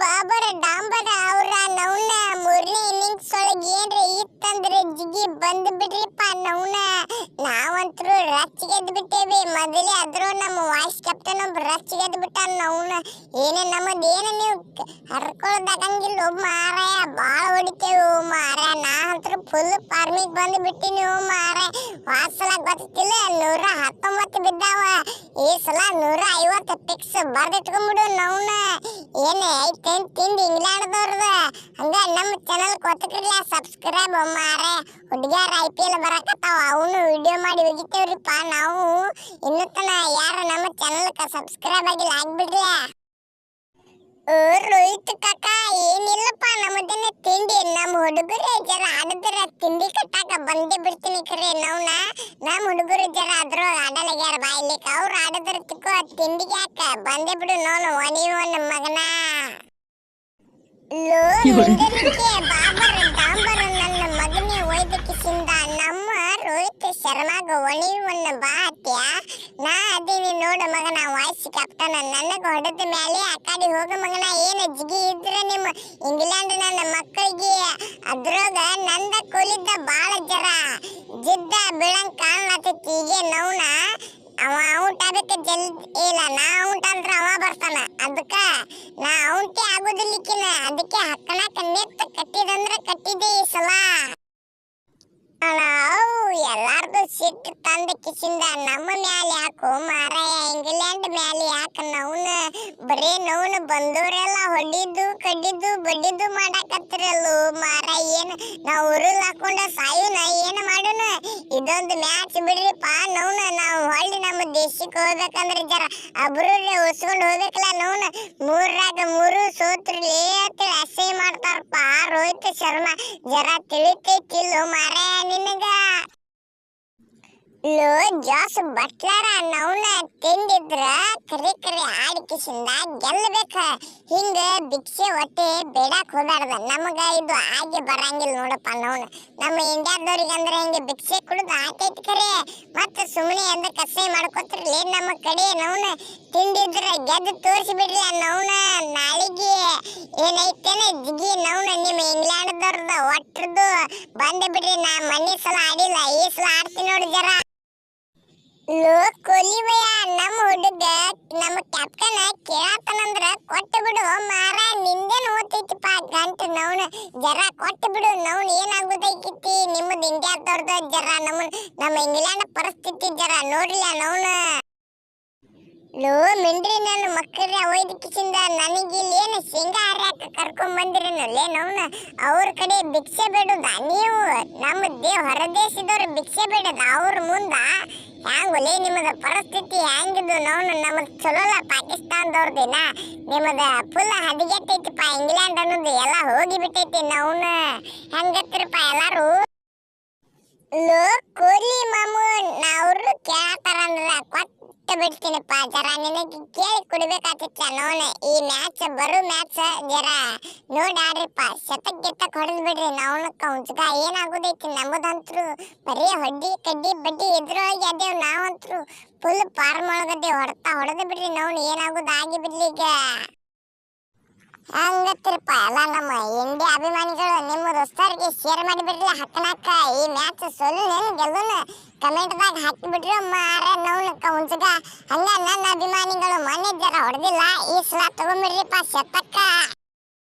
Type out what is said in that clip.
ಬಾಬರ ಡಾಂಬರ ಅವ್ರ ನೌನ ಮೂರನೇ ಇನ್ನಿಂಗ್ಸ್ ಒಳಗೆ ಏನ್ರಿ ಇತ್ತಂದ್ರೆ ಜಿಗಿ ಬಂದ್ ಬಿಡ್ರಿಪ್ಪ ನೌನ. ನಾವಂತರೂ ರಚ್ಚಿಗೆದ್ದು ಬಿಟ್ಟೇವಿ. ಮೊದಲೇ ಅದ್ರೂ ನಮ್ಮ ವಾಯ್ಸ್ ಕ್ಯಾಪ್ಟನ್ ಒಬ್ಬ ರಚ್ಚಿಗೆದ್ದು ಬಿಟ್ಟ ನೌನ. ಏನೇ ನಮ್ಮದೇನು ನೀವು ಹರ್ಕೊಳ್ದಾಗಂಗಿಲ್ಲ ಮಾರಾಯ, ಭಾಳ ಹೊಡಿತೇವೆ ಮಾರಾಯ. ನಾ ಅಂತೂ ಫುಲ್ ಫಾರ್ಮಿಗೆ ಬಂದು ಬಿಟ್ಟಿನಿ ಮಾರಾಯ. ವಾಸಲ ಗೊತ್ತಿಲ್ಲ 119 ಬಿದ್ದಾವ, ಈ ಸಲ 150 ಫಿಕ್ಸ್ ಬರ್ದಿಟ್ಕೊಂಡ್ಬಿಡು ನೌನ. ಏನೇ ಐತೇನ್ ತಿಂಡಿ ಇಂಗ್ಲೆಂಡ್ದವ್ರದ. ಹಂಗ ನಮ್ಮ ಚಾನಲ್ ಗೊತ್ತಿರಲಿಲ್ಲ ಸಬ್ಸ್ಕ್ರೈಬ್ ಮಾರಾಯ. ಹುಡುಗಿಯರ IPL ಬರಕತ್ತಾವ, ಅವನು ವಿಡಿಯೋ ಮಾಡಿ ಹೋಗಿತೇವ್ರಿಪ್ಪ ನಾವು. ಇನ್ನೂ ತನ ಯಾರು ನಮ್ಮ ಚಾನಲ್ಗೆ ಸಬ್ಸ್ಕ್ರೈಬ್ ಆಗಿಲ್ಲ, ಆಗ್ಬಿಡ್ಲ. ರೋಹಿತ್ ಕಾಕ ಏನಿಲ್ಲಪ್ಪ, ನಮ್ಮದನ್ನ ತಿಂಡಿ ನಮ್ಮ ಹುಡುಗರು ಜರ ಆಡಿದ್ರ ತಿಂಡಿ ಕಟ್ಟಾಕ ಬಂದೇ ಬಿಡ್ತೀನಿ ಖರೆ ನೌನ. ನಮ್ಮ ಹುಡುಗರು ಜರ ಅದ್ರ ಆಡಲಾಗ್ಯಾರ ಬಾಯ್ಲಿಕ್ಕೆ. ಅವ್ರು ಆಡಿದ್ರ ತಿಕ್ಕೋ ತಿಂಡಿಗೆ ಯಾಕ ಬಂದೇ ಬಿಡು ನೋನು ಒನಿವನ್ ಮಗನ. ಬಾಬರ್ ಡಾಂಬರ್ ನನ್ನ ಮಗನೇ ವೈದ್ಯಕಿಸಿಂದ ನಮ್ಮ ರೋಹಿತ್ ಶರ್ಮಾಗ ಒಣಿವನ್ನ ಬಾತ್ಯ. ನಾ ಅದೀನಿ ನೋಡು ಮಗನ ವಾಯ್ಸ್ ಕ್ಯಾಪ್ಟನ್. ನನಗೆ ಹೊಡೆದ ಮೇಲೆ ಆ ಕಡೆ ಹೋಗ ಮಗನ. ಏನು ಜಿಗಿ ಇದ್ರ ನಿಮ್ಮ ಇಂಗ್ಲೆಂಡ್ ನನ್ನ ಮಕ್ಕಳಿಗೆ. ಅದ್ರಾಗ ನಂದ ಕೊಲಿದ್ದ ಬಾಳ ಜರ ಜಿದ್ದ ಬೀಳಂಗ್ ಕಾಣ್ಲತ್ತೈತಿ ಈಗ ನೌನ. ಅವ ಔಟ್ ಆಗಕ್ಕೆ ಇಲ್ಲ, ನಾ ಔಟ್ ಅಂದ್ರೆ ಅವ ಬರ್ತಾನ. ಅದಕ್ಕ ನಾ ಔಟೇ ಆಗೋದಿಲ್ಲಿಕ್ಕಿನ. ಅದಕ್ಕೆ ಹಕ್ಕಣಕ ನೆತ್ ಕಟ್ಟಿದಂದ್ರೆ ಕಟ್ಟಿದೆ ಈ ಸಲ. ಎಲ್ಲಾರ್ದು ಸಿಟ್ಟು ತಂದ ಕಿಸಿಂದ ನಮ್ಮ ಮ್ಯಾಲೆ ಯಾಕೋ ಮಾರಾಯ, ಇಂಗ್ಲೆಂಡ್ ಮ್ಯಾಲೆ ಯಾಕ ನೌನ. ಬರೇ ನೌನ ಬಂದವರೆಲ್ಲ ಹೊಡಿದ್ದು ಕಡ್ಡಿದ್ದು ಬಡ್ಡಿದ್ದು ಮಾಡಾಕತ್ತಿರಲ್ಲು ಮಾರಾಯ. ಏನು ನಾವು ಉರುಲ್ ಹಾಕೊಂಡ ಸಾಯುನ ಏನು ಮಾಡೋಣ. ಇದೊಂದು ಮ್ಯಾಚ್ ಬಿಡ್ರಿಪ್ಪ ನೌನ. ನಾವು ಹೊಳ್ಳಿ ನಮ್ಮ ದೇಶಕ್ಕೆ ಹೋಗ್ಬೇಕಂದ್ರೆ ಜರ ಅಬ್ರೂರೇ ಉಸ್ಕೊಂಡು ಹೋಗ್ಬೇಕಲ್ಲ ನೌನ. 3ರಾಗ 3 ಸೋತ್ರಲ್ಲಿ ಅಂತೇಳಿ ಅಸಹ್ಯ ಮಾಡ್ತಾರಪ್ಪ ರೋಹಿತ್ ಶರ್ಮಾ. ಜರ ತಿಳಿತೈತಿಲ್ಲೋ ಮಾರಾಯ ನಿನಗ. ಜಾಸ್ ಬಟ್ಲರ ನೌನ ತಿಂದಿದ್ರ ಕರಿ ಆಡಿಕಿಸಿಂದ ಗೆಲ್ಲಬೇಕ. ಹಿಂಗ ಭಿಕ್ಷೆ ಹೊಟ್ಟೆ ಬೇಡಕ್ ಹೋಗ್ಬಾರ್ದ. ನಮಗ ಇದು ಹಾಗೆ ಬರಂಗಿಲ್ಲ ನೋಡಪ್ಪ ನೌನ. ನಮ್ಮ ಇಂಡಿಯಾದವ್ರಿಗೆ ಅಂದ್ರೆ ಹಿಂಗೆ ಭಿಕ್ಷೆ ಕುಡಿದು ಆಕೈತಿ ಖರೆ. ಮತ್ತೆ ಸುಮ್ಮನೆ ಎಂದ ಕಸೆ ಮಾಡ್ಕೊತಿರ್ಲಿ ನಮ್ಮ ಕಡೆ ನೌನ. ತಿಂದಿದ್ರ ಗೆದ್ದು ತೋರಿಸಿ ಬಿಡ್ಲ ನೌನ. ನಾಳಿಗೆ ಏನೈತೇನೆ ಜಿಗಿ ನೌನ ನಿಮ್ಮ ಇಂಗ್ಲೆಂಡ್ದವ್ರದ ಒಟ್ರದ್ದು ಬಂದೆ ಬಿಡ್ರಿ. ನಾ ಮನೆ ಸಲ ಆಡಿಲ್ಲ, ಈ ಸಲ ಆಡ್ತೀನಿ ನೋಡಿ ಜರ. ಕೊಹ್ಲಿ ಭಯ ನಮ್ಮ ಹುಡುಗ ನಮ್ಮ ಕ್ಯಾಪ್ಟನ್ ಕೇಳತ್ತನಂದ್ರ ಕೊಟ್ಟು ಬಿಡು ಮಾರ. ನಿಂದೇನು ಓದ್ತೈತಿಪ್ಪ ಗಂಟು ನೌನ. ಜರ ಕೊಟ್ಟು ಬಿಡು ನೌನ್. ಏನಾಗುದೈತಿ ನಿಮ್ಮದು ಇಂಡಿಯಾದವ್ರದ್ದು ಜರ ನಮ್ಮ ಇಂಗ್ಲೆಂಡ್ ಪರಿಸ್ಥಿತಿ ಜರ ನೋಡ್ಲಿಲ್ಲ ನೌನ. ಮಿಂಡ್ರಿ ನನ್ನ ಮಕ್ಕಳ ಒಯ್ದಕ್ಕಿಸಿಂದ ನನಗಿಲ್ಲಿ ಏನು ಶೇಂಗಾ ಹರ್ಯಾಕ ಕರ್ಕೊಂಡ್ ಬಂದಿರನಲ್ಲೇ ನೌನ. ಅವ್ರ ಕಡೆ ಭಿಕ್ಷೆ ಬೇಡುದ ನೀವು. ನಮ್ಮ ಹೊರದೇಶದವ್ರು ಭಿಕ್ಷೆ ಬೇಡದ ಅವ್ರ ಮುಂದ. ಹ್ಯಾಂಗೊಲೆ ನಿಮ್ಮದ ಪರಿಸ್ಥಿತಿ ಹ್ಯಾಂಗಿದ್ದು ನೌನು. ನಮಗ್ ಚಲೋಲ್ಲ ಪಾಕಿಸ್ತಾನದವ್ರದಿನ. ನಿಮ್ಮದ ಫುಲ್ ಹದಿಗೆಟ್ಟೈತಿಪ್ಪ ಇಂಗ್ಲೆಂಡ್ ಅನ್ನೋದು ಎಲ್ಲ ಹೋಗಿಬಿಟ್ಟೈತಿ ನೌನ. ಹೆಂಗತ್ತಿರಪ್ಪ ಎಲ್ಲಾರು. ಕೊಹ್ಲಿ ಮಾಮು ಅವ್ರು ಕೇಳತಾರಂದ್ರ ಕೊಟ್ಟು ಬಿಡ್ತೀನಪ್ಪ. ಜರ ನಿನಗೆ ಕೇಳಿ ಕೊಡ್ಬೇಕಾಗ್ತಿತ್ತ ನೌನ. ಈ ಮ್ಯಾಚ್ ಬರೋ ಮ್ಯಾಚ್ ಜರ ನೋಡಾಡ್ರಿಪ್ಪ. ಶತಕ್ ಹೊಡೆದ್ ಬಿಡ್ರಿ ನೌನಕ್ಕ ಹುಂಚಗ. ಏನಾಗೋದೈತಿ ನಮ್ಮದಂತ್ರು ಬರೀ ಹೊಡ್ಡಿ ಕಡ್ಡಿ ಬಡ್ಡಿ ಎದುರೊಳಗೆ ಅದೇವ್. ನಾವಂತ್ರು ಫುಲ್ ಫಾರ್ಮ್ ಒಳಗದೇವ್. ಹೊಡೆದ್ ಬಿಡ್ರಿ ನೌನ್. ಏನಾಗೋದು ಆಗಿ ಬಿಡ್ಲಿ ಈಗ. ಹಂಗತ್ತಿರಪ್ಪ ಎಲ್ಲ ನಮ್ಮ ಇಂಡಿಯಾ ಅಭಿಮಾನಿಗಳು. ನಿಮ್ಮ ದೋಸ್ತರಿಗೆ ಶೇರ್ ಮಾಡಿಬಿಡ್ರಿ ಹಕ್ಕನಾಕ. ಈ ಮ್ಯಾಚ್ ಸೋಲುನೇನು ಗೆಲ್ಲುನ ಕಮೆಂಟ್ದಾಗ ಹಾಕಿಬಿಡ್ರಿ ಮಾರ ನೌನಕ್ಕ ಹುಂಚಗ. ಹಂಗ ನನ್ನ ಅಭಿಮಾನಿಗಳು ಮೊನ್ನೆ ಜರ ಹೊಡೆದಿಲ್ಲ, ಈ ಸಲ ತಗೊಂಬಿಡ್ರಿಪ್ಪ ಶತಕ್ಕ.